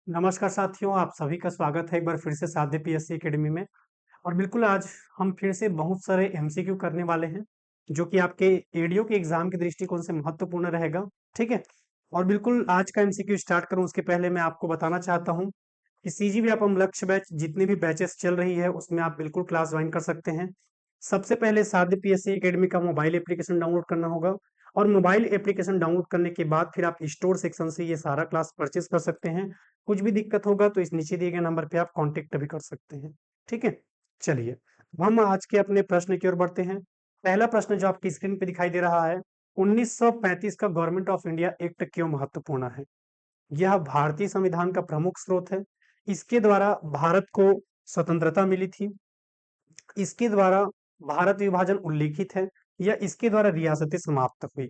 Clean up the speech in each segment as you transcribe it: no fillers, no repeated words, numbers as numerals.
नमस्कार साथियों, आप सभी का स्वागत है एक बार फिर से साध्य पीएससी एकेडमी में। और बिल्कुल आज हम फिर से बहुत सारे एमसीक्यू करने वाले हैं, जो कि आपके एडीओ के एग्जाम के दृष्टिकोण से महत्वपूर्ण रहेगा। ठीक है। और बिल्कुल आज का एमसीक्यू स्टार्ट करूं उसके पहले मैं आपको बताना चाहता हूं कि सीजीबी अपम लक्ष्य बैच जितनी भी बैचेस चल रही है उसमें आप बिल्कुल क्लास ज्वाइन कर सकते हैं। सबसे पहले साध्य पीएससी एकेडमी का मोबाइल एप्लीकेशन डाउनलोड करना होगा। और मोबाइल एप्लीकेशन डाउनलोड करने के बाद फिर आप स्टोर सेक्शन से ये सारा क्लास परचेज कर सकते हैं। कुछ भी दिक्कत होगा तो इस नीचे दिए गए नंबर पे आप कांटेक्ट भी कर सकते हैं। ठीक है। चलिए, अब हम आज के अपने प्रश्न की ओर बढ़ते हैं। पहला प्रश्न जो आपकी स्क्रीन पे दिखाई दे रहा है, 1935 का गवर्नमेंट ऑफ इंडिया एक्ट क्यों महत्वपूर्ण है? यह भारतीय संविधान का प्रमुख स्रोत है। इसके द्वारा भारत को स्वतंत्रता मिली थी। इसके द्वारा भारत विभाजन उल्लिखित है, या इसके द्वारा रियासतें समाप्त हुई।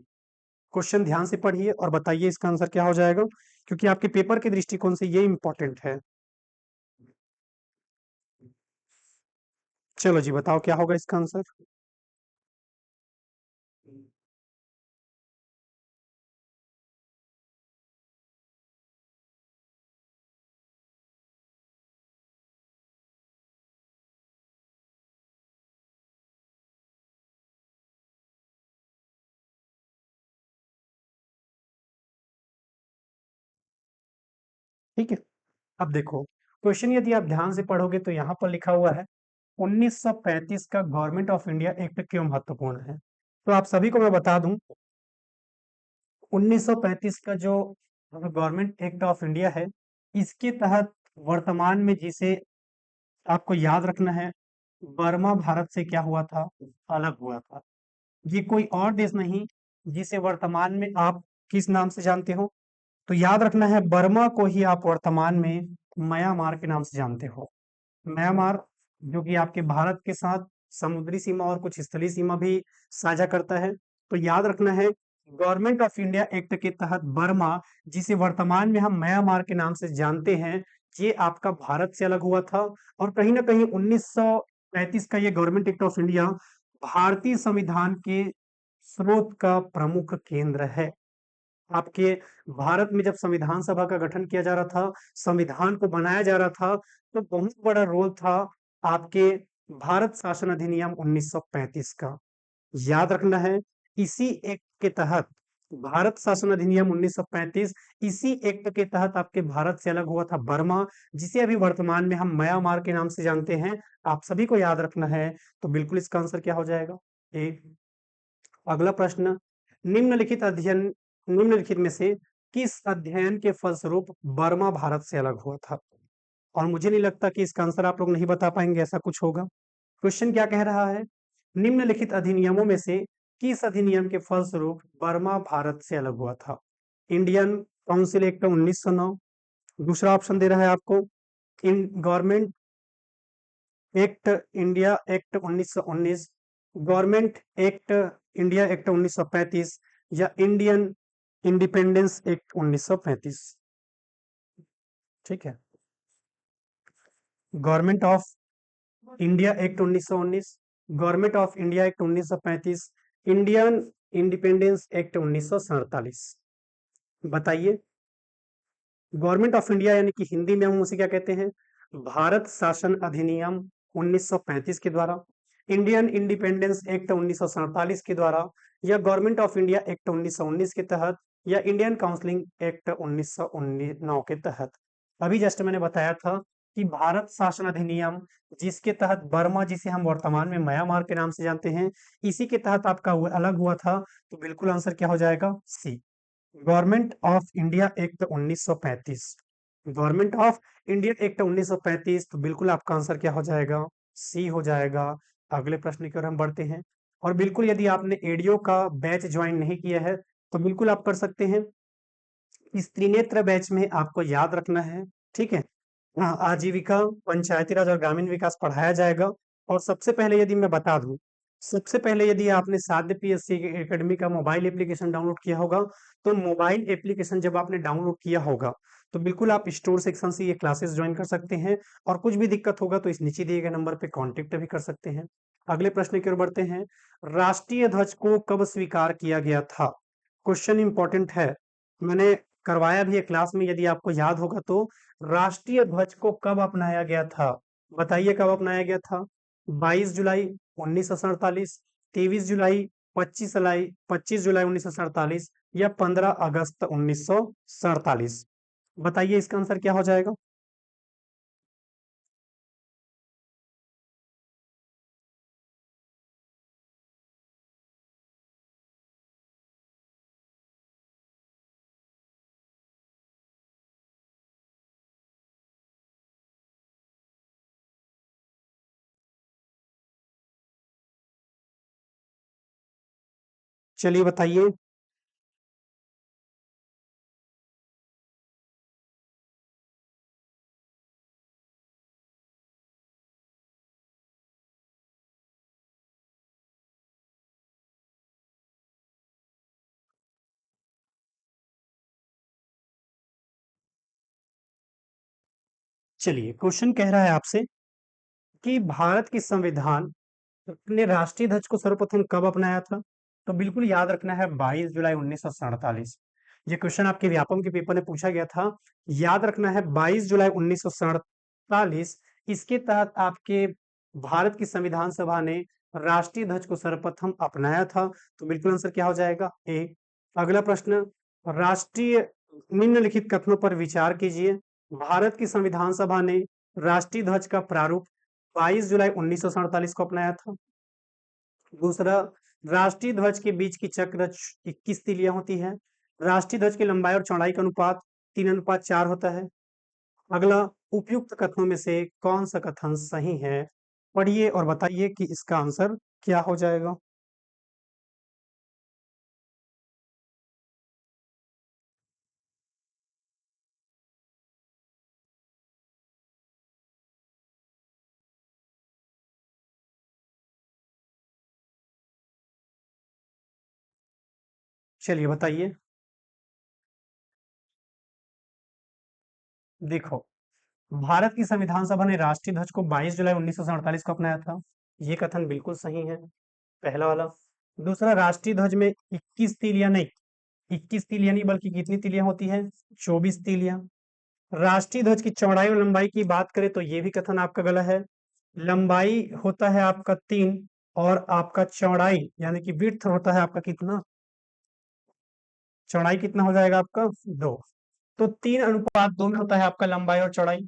क्वेश्चन ध्यान से पढ़िए और बताइए इसका आंसर क्या हो जाएगा, क्योंकि आपके पेपर के दृष्टिकोण से ये इंपॉर्टेंट है। चलो जी, बताओ क्या होगा इसका आंसर। ठीक है। अब देखो, क्वेश्चन यदि आप ध्यान से पढ़ोगे तो यहाँ पर लिखा हुआ है 1935 का गवर्नमेंट ऑफ इंडिया एक्ट क्यों महत्वपूर्ण है। तो आप सभी को मैं बता दूं, 1935 का जो गवर्नमेंट एक्ट ऑफ इंडिया है, इसके तहत वर्तमान में जिसे आपको याद रखना है, बर्मा भारत से क्या हुआ था, अलग हुआ था। ये कोई और देश नहीं जिसे वर्तमान में आप किस नाम से जानते हो। तो याद रखना है, बर्मा को ही आप वर्तमान में म्यांमार के नाम से जानते हो। म्यांमार जो कि आपके भारत के साथ समुद्री सीमा और कुछ स्थलीय सीमा भी साझा करता है। तो याद रखना है, गवर्नमेंट ऑफ इंडिया एक्ट के तहत बर्मा, जिसे वर्तमान में हम म्यांमार के नाम से जानते हैं, ये आपका भारत से अलग हुआ था। और कहीं ना कहीं 1935 का ये गवर्नमेंट एक्ट ऑफ इंडिया भारतीय संविधान के स्रोत का प्रमुख केंद्र है। आपके भारत में जब संविधान सभा का गठन किया जा रहा था, संविधान को बनाया जा रहा था, तो बहुत बड़ा रोल था आपके भारत शासन अधिनियम 1935 का। याद रखना है, इसी एक्ट के तहत भारत शासन अधिनियम 1935, इसी एक्ट के तहत आपके भारत से अलग हुआ था बर्मा, जिसे अभी वर्तमान में हम म्यांमार के नाम से जानते हैं। आप सभी को याद रखना है। तो बिल्कुल इसका आंसर क्या हो जाएगा, ए। अगला प्रश्न, निम्नलिखित अध्ययन निम्नलिखित में से किस अध्ययन के फलस्वरूप बर्मा भारत से अलग हुआ था? और मुझे नहीं लगता कि इसका आंसर आप लोग नहीं बता पाएंगे, ऐसा कुछ होगा। क्वेश्चन क्या कह रहा है, निम्नलिखित अधिनियमों में से किस अधिनियम के फलस्वरूप बर्मा भारत से अलग हुआ था? Indian council act 1909। दूसरा ऑप्शन दे रहा है आपको, in government act India act 1919, government act India act 1935, या इंडियन इंडिपेंडेंस एक्ट 1935। ठीक है। Government of India act 1919, government of India act 1935, Indian independence act 1947। बताइए। गवर्नमेंट ऑफ इंडिया यानी कि हिंदी में हम उसे क्या कहते हैं, भारत शासन अधिनियम 1935 के द्वारा, इंडियन इंडिपेंडेंस एक्ट 1947 के द्वारा, या गवर्नमेंट ऑफ इंडिया एक्ट 1919 के तहत, या इंडियन काउंसलिंग एक्ट 1909 के तहत। अभी जस्ट मैंने बताया था कि भारत शासन अधिनियम, जिसके तहत बर्मा, जिसे हम वर्तमान में म्यांमार के नाम से जानते हैं, इसी के तहत आपका अलग हुआ था। तो बिल्कुल आंसर क्या हो जाएगा, C. Government of India act 1935, government of India act 1935। तो बिल्कुल आपका आंसर क्या हो जाएगा, सी हो जाएगा। अगले प्रश्न की ओर हम बढ़ते हैं। और बिल्कुल यदि आपने एडीओ का बैच ज्वाइन नहीं किया है तो बिल्कुल आप कर सकते हैं। इस त्रिनेत्र बैच में आपको याद रखना है, ठीक है, हाँ, आजीविका, पंचायती राज और ग्रामीण विकास पढ़ाया जाएगा। और सबसे पहले यदि मैं बता दूं, सबसे पहले यदि आपने साध्य पीएससी एकेडमी का मोबाइल एप्लीकेशन डाउनलोड किया होगा, तो मोबाइल एप्लीकेशन जब आपने डाउनलोड किया होगा तो बिल्कुल आप स्टोर सेक्शन से ये क्लासेस ज्वाइन कर सकते हैं। और कुछ भी दिक्कत होगा तो इस नीचे दिए गए नंबर पे कांटेक्ट भी कर सकते हैं। अगले प्रश्न की ओर बढ़ते हैं। राष्ट्रीय ध्वज को कब स्वीकार किया गया था? क्वेश्चन इंपॉर्टेंट है, मैंने करवाया भी है क्लास में, यदि आपको याद होगा तो। राष्ट्रीय ध्वज को कब अपनाया गया था? बताइए कब अपनाया गया था? 22 जुलाई 1947, 23 जुलाई, 25 जुलाई 1947 या 15 अगस्त 1947? बताइए इसका आंसर क्या हो जाएगा? चलिए बताइए। चलिए, क्वेश्चन कह रहा है आपसे कि भारत की संविधान ने राष्ट्रीय ध्वज को सर्वप्रथम कब अपनाया था? तो बिल्कुल याद रखना है 22 जुलाई 1947। ये क्वेश्चन आपके व्यापम के पेपर में पूछा गया था। याद रखना है 22 जुलाई 1947। इसके तहत आपके भारत की संविधान सभा ने राष्ट्रीय ध्वज को सर्वप्रथम अपनाया था। तो बिल्कुल आंसर क्या हो जाएगा? ए। अगला प्रश्न, राष्ट्रीय निम्नलिखित कथनों पर विचार कीजिए। भारत की संविधान सभा ने राष्ट्रीय ध्वज का प्रारूप 22 जुलाई 1947 को अपनाया था। दूसरा, राष्ट्रीय ध्वज के बीच की चक्र 21 तीलियां होती है। राष्ट्रीय ध्वज की लंबाई और चौड़ाई का अनुपात 3:4 होता है। अगला, उपयुक्त कथनों में से कौन सा कथन सही है? पढ़िए और बताइए कि इसका आंसर क्या हो जाएगा। चलिए बताइए। देखो, भारत की संविधान सभा ने राष्ट्रीय ध्वज को 22 जुलाई 1947 को अपनाया था। ये कथन बिल्कुल सही है, पहला वाला। दूसरा, राष्ट्रीय ध्वज में 21 तीलियां नहीं, 21 तीलियां नहीं बल्कि कितनी तीलियां होती है? 24 तीलियां। राष्ट्रीय ध्वज की चौड़ाई और लंबाई की बात करें तो ये भी कथन आपका गलत है। लंबाई होता है आपका 3 और आपका चौड़ाई यानी कि विड्थ होता है आपका कितना? चौड़ाई कितना हो जाएगा आपका? 2। तो 3:2 में होता है आपका लंबाई और चौड़ाई।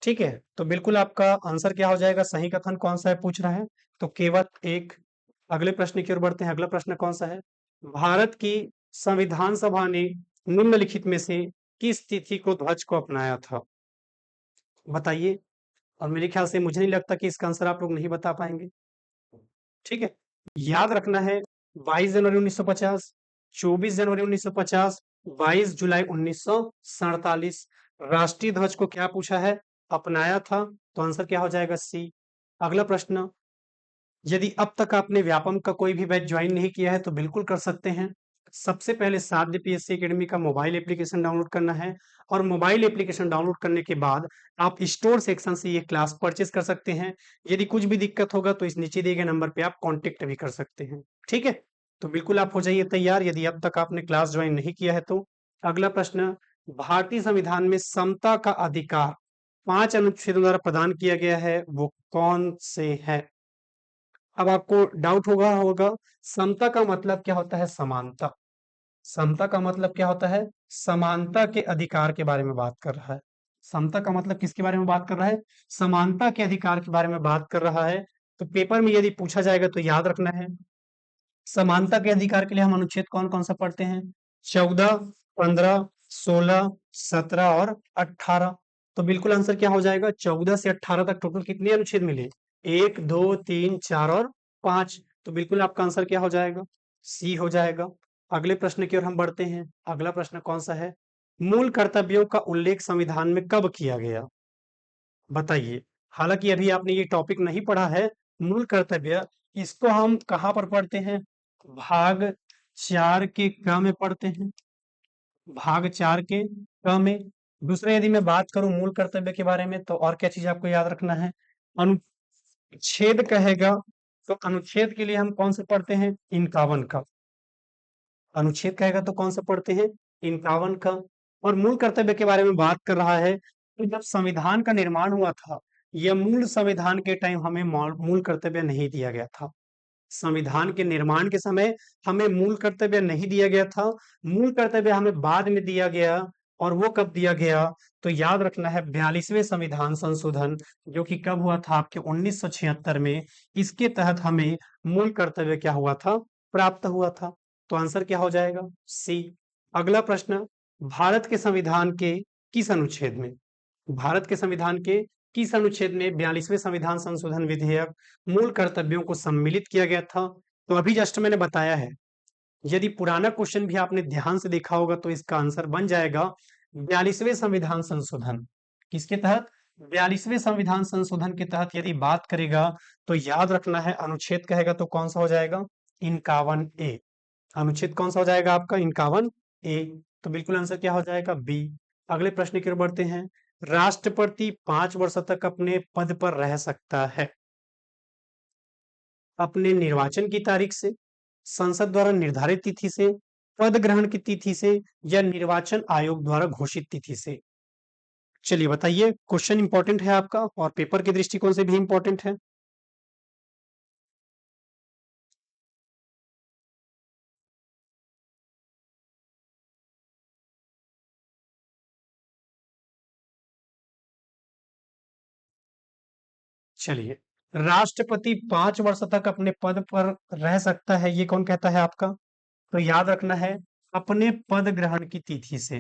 ठीक है, तो बिल्कुल आपका आंसर क्या हो जाएगा? सही कथन कौन सा है पूछ रहा है, तो केवल एक। अगले प्रश्न की ओर बढ़ते हैं। अगला प्रश्न कौन सा है? भारत की संविधान सभा ने निम्नलिखित में से किस तिथि को ध्वज को अपनाया था? बताइए। और मेरे ख्याल से मुझे नहीं लगता कि इसका आंसर आप लोग नहीं बता पाएंगे। ठीक है, याद रखना है 22 जनवरी 1950, 24 जनवरी 1950, 22 जुलाई 1947। राष्ट्रीय ध्वज को क्या पूछा है? अपनाया था। तो आंसर क्या हो जाएगा? सी। अगला प्रश्न, यदि अब तक आपने व्यापम का कोई भी बैच ज्वाइन नहीं किया है तो बिल्कुल कर सकते हैं। सबसे पहले साध्य पीएससी एकेडमी का मोबाइल एप्लीकेशन डाउनलोड करना है और मोबाइल एप्लीकेशन डाउनलोड करने के बाद आप स्टोर सेक्शन से ये क्लास परचेज कर सकते हैं। यदि कुछ भी दिक्कत होगा तो इस नीचे दिए गए नंबर पे आप कांटेक्ट भी कर सकते हैं। ठीक है, तो बिल्कुल आप हो जाइए तैयार यदि अब तक आपने क्लास ज्वाइन नहीं किया है तो। अगला प्रश्न, भारतीय संविधान में समता का अधिकार 5 अनुच्छेदों द्वारा प्रदान किया गया है, वो कौन से है? अब आपको डाउट होगा समता का मतलब क्या होता है? समानता। समता का मतलब क्या होता है? समानता के अधिकार के बारे में बात कर रहा है। समता का मतलब किसके बारे में बात कर रहा है? समानता के अधिकार के बारे में बात कर रहा है। तो पेपर में यदि पूछा जाएगा तो याद रखना है, समानता के अधिकार के लिए हम अनुच्छेद कौन कौन सा पढ़ते हैं? 14, 15, 16, 17 और 18। तो बिल्कुल आंसर क्या हो जाएगा? 14 से 18 तक टोटल कितने अनुच्छेद मिले? 1, 2, 3, 4 और 5। तो बिल्कुल आपका आंसर क्या हो जाएगा? सी हो जाएगा। अगले प्रश्न की ओर हम बढ़ते हैं। अगला प्रश्न कौन सा है? मूल कर्तव्यों का उल्लेख संविधान में कब किया गया? बताइए। हालांकि अभी आपने ये टॉपिक नहीं पढ़ा है, मूल कर्तव्य, इसको हम कहाँ पर पढ़ते हैं? भाग 4 के क में पढ़ते हैं। भाग 4 के क में। दूसरा, यदि मैं बात करूं मूल कर्तव्य के बारे में तो और क्या चीज आपको याद रखना है? अनुच्छेद कहेगा तो अनुच्छेद के लिए हम कौन से पढ़ते हैं? 51 का। अनुच्छेद कहेगा तो कौन सा पढ़ते हैं? 51 का। और मूल कर्तव्य के बारे में बात कर रहा है तो जब संविधान का निर्माण हुआ था, यह मूल संविधान के टाइम हमें मूल कर्तव्य नहीं दिया गया था। संविधान के निर्माण के समय हमें मूल कर्तव्य नहीं दिया गया था। मूल कर्तव्य हमें बाद में दिया गया। और वो कब दिया गया? तो याद रखना है 42वें संविधान संशोधन, जो कि कब हुआ था? आपके 1976 में। इसके तहत हमें मूल कर्तव्य क्या हुआ था? प्राप्त हुआ था। तो आंसर क्या हो जाएगा? सी। अगला प्रश्न, भारत के संविधान के किस अनुच्छेद में, भारत के संविधान के किस अनुच्छेद में 42वें संविधान संशोधन विधेयक मूल कर्तव्यों को सम्मिलित किया गया था? तो अभी जस्ट मैंने बताया है। यदि पुराना क्वेश्चन भी आपने ध्यान से देखा होगा तो इसका आंसर बन जाएगा 42वें संविधान संशोधन। किसके तहत? 42वें संविधान संशोधन के तहत यदि बात करेगा तो याद रखना है, अनुच्छेद कहेगा तो कौन सा हो जाएगा? 51A। अनुच्छेद कौन सा हो जाएगा आपका? 51A। तो बिल्कुल आंसर क्या हो जाएगा? बी। अगले प्रश्न की ओर बढ़ते हैं। राष्ट्रपति 5 वर्ष तक अपने पद पर रह सकता है अपने निर्वाचन की तारीख से, संसद द्वारा निर्धारित तिथि से, पद ग्रहण की तिथि से, या निर्वाचन आयोग द्वारा घोषित तिथि से। चलिए बताइए, क्वेश्चन इंपॉर्टेंट है आपका और पेपर के दृष्टिकोण से भी इंपॉर्टेंट है। चलिए, राष्ट्रपति 5 वर्ष तक अपने पद पर रह सकता है, ये कौन कहता है आपका? तो याद रखना है, अपने पद ग्रहण की तिथि से।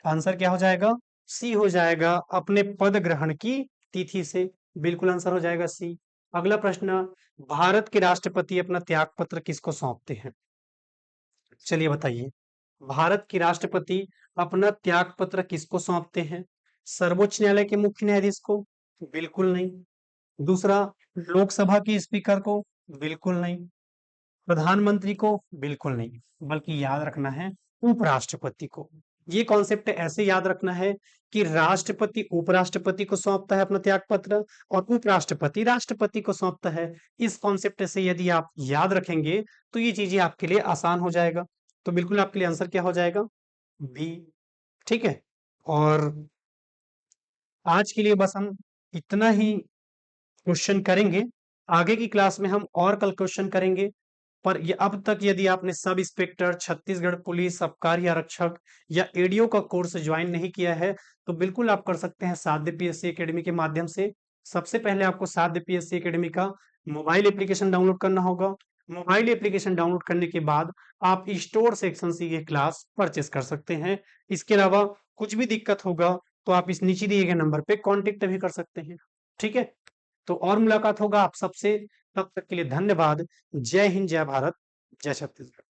आंसर क्या हो जाएगा? सी हो जाएगा, अपने पद ग्रहण की तिथि से। बिल्कुल आंसर हो जाएगा सी। अगला प्रश्न, भारत के राष्ट्रपति अपना त्याग पत्र किसको सौंपते हैं? चलिए बताइए, भारत के राष्ट्रपति अपना त्याग पत्र किसको सौंपते हैं? सर्वोच्च न्यायालय के मुख्य न्यायाधीश को? बिल्कुल नहीं। दूसरा, लोकसभा के स्पीकर को? बिल्कुल नहीं। प्रधानमंत्री को? बिल्कुल नहीं। बल्कि याद रखना है उपराष्ट्रपति को। ये कॉन्सेप्ट ऐसे याद रखना है कि राष्ट्रपति उपराष्ट्रपति को सौंपता है अपना त्याग पत्र और उपराष्ट्रपति राष्ट्रपति को सौंपता है। इस कॉन्सेप्ट से यदि आप याद रखेंगे तो ये चीजें आपके लिए आसान हो जाएगा। तो बिल्कुल आपके लिए आंसर क्या हो जाएगा? बी। ठीक है। और आज के लिए बस हम इतना ही क्वेश्चन करेंगे। आगे की क्लास में हम और कल क्वेश्चन करेंगे। पर ये अब तक यदि आपने सब इंस्पेक्टर, छत्तीसगढ़ पुलिस, आबकारी आरक्षक या एडीओ का कोर्स ज्वाइन नहीं किया है तो बिल्कुल आप कर सकते हैं साध्य पीएससी एकेडमी के माध्यम से। सबसे पहले आपको साध्य पीएससी एकेडमी का मोबाइल एप्लीकेशन डाउनलोड करना होगा। मोबाइल एप्लीकेशन डाउनलोड करने के बाद आप स्टोर सेक्शन से ये क्लास परचेस कर सकते हैं। इसके अलावा कुछ भी दिक्कत होगा तो आप इस नीचे दिए गए नंबर पे कांटेक्ट भी कर सकते हैं। ठीक है। तो और मुलाकात होगा आप सबसे। तब तक के लिए धन्यवाद। जय हिंद, जय भारत, जय छत्तीसगढ़।